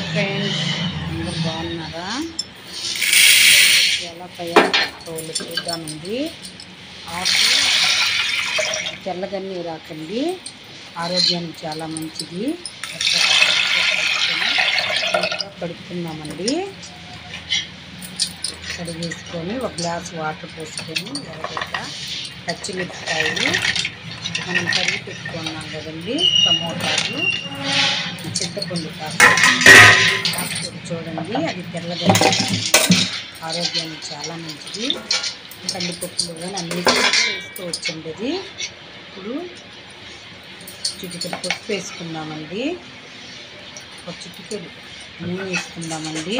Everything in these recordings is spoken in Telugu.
హాయ్ ఫ్రెండ్స్, అందరు బాగున్నారా? ఎలా తయారు చేసుకోవాలో చూద్దామండి. ఆకు తెల్లగన్నీ రాకండి, ఆరోగ్యానికి చాలా మంచిది. కడుక్కున్నామండి. కడిగేసుకొని ఒక గ్లాస్ వాటర్ పోసుకొని ఎర్రగడ్డ, పచ్చిమిరపకాయలు, మనం కడిగి పెట్టుకున్నాం కదండి, టమోటాలు, చింతపండు కాస్త చూడండి. అది తెల్లగా ఆరోగ్యానికి చాలా మంచిది. కందిపప్పులు కానీ అన్ని వేసుకోవచ్చండి. అది ఇప్పుడు చిటికెడు పసుపు వేసుకుందామండి. ఒక చిటికెడు నూనె వేసుకుందామండి.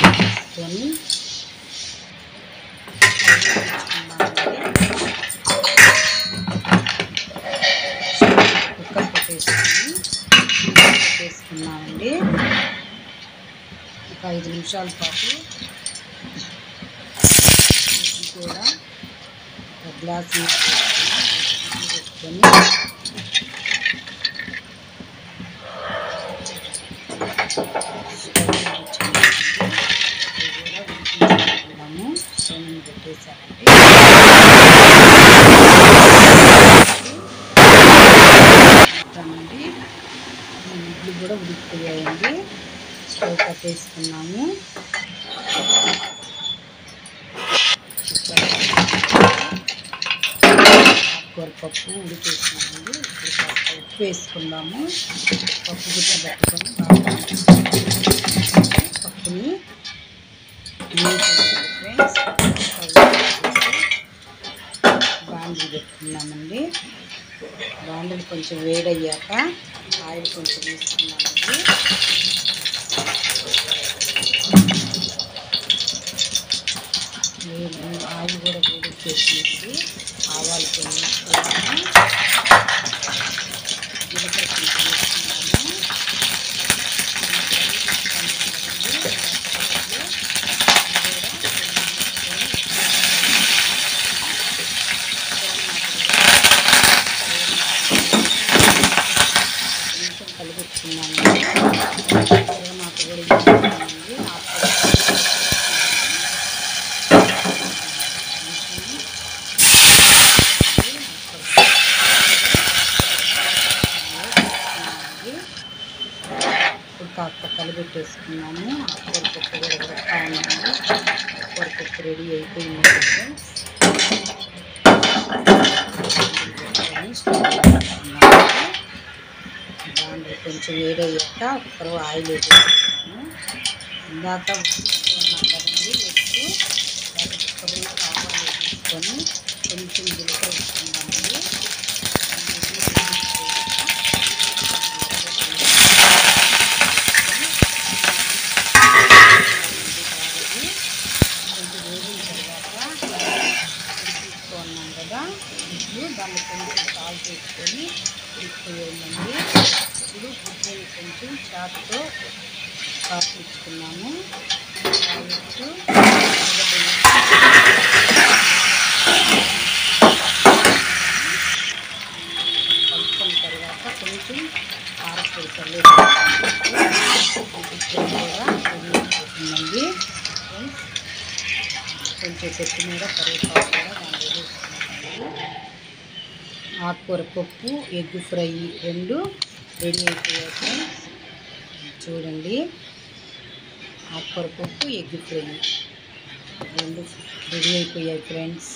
వేసుకొని కుక్కర్ పెట్టేసుకున్నామండి. ఒక 5 నిమిషాల పాటు కూడా ఒక గ్లాస్ పెట్టుకొని స్టవ్ పెట్టేసామండి. ఇడ్లు కూడా ఉడికిపోయాయండి. స్టవ్ కట్టేసుకున్నాము. పప్పు ఉడికేసినామండి. ఇప్పుడు కాస్త ఉప్పు వేసుకుందాము. పప్పు గుట్ట పెట్టుకొని పప్పుని ఫ్రెండ్స్ బాండీ పెట్టుకున్నామండి. బాండీలు కొంచెం వేడయ్యాక ఆయిల్ కొంచెం వేసుకున్నామండి. ఆయిల్ కూడా వేడెక్కేసింది. ఆవాలు కొన్ని వేసుకున్నాము. జీలకర్ర కొంచెం వేసుకున్నాము. కొంచెం కలిపెట్టుకున్నామండి. నాకు కూడా వేసుకున్నామండి. ఇప్పుడు కాస్త కలిపెట్టేసుకున్నాము. ఆకుకూరపప్పు కూడా ఉడకతా ఉన్నాము. ఆకుకూరపప్పు రెడీ అయిపోయింది ఫ్రెండ్స్. బాండీ కొంచెం వేడయ్యాక ఒకరు ఆయిల్ వేసుకున్నాము. ఇందాక ఉన్నాం కదండి ఎగ్గు, ఆవాలు వేసుకొని కొంచెం జీలకర్ర వేసుకున్నామండి. తీసుకున్నాం కదా ఇప్పుడు దాన్ని కొంచెం సాల్ట్ వేసుకొని ఉడికిపోయిందండి. ఇప్పుడు గుడ్డని కొంచెం చాటుతో కాపించుకున్నాము. కలుపుకున్న తర్వాత కొంచెం కారపొడి చల్లేదండి. కొంచెం కొత్తిమీర, కరివేపాకు కూడా దాంట్లో వేసుకున్నామండి. ఆకుకూర పప్పు, ఎగ్ ఫ్రై రెండు రెడీ అయిపోయాయి ఫ్రెండ్స్. చూడండి, ఆకుకూర పప్పు, ఎగ్ ఫ్రై రెండు రెడీ అయిపోయాయి ఫ్రెండ్స్.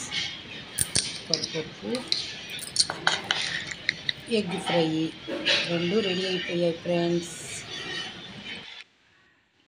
పప్పు, ఎగ్ ఫ్రై రెండు రెడీ అయిపోయాయి ఫ్రెండ్స్.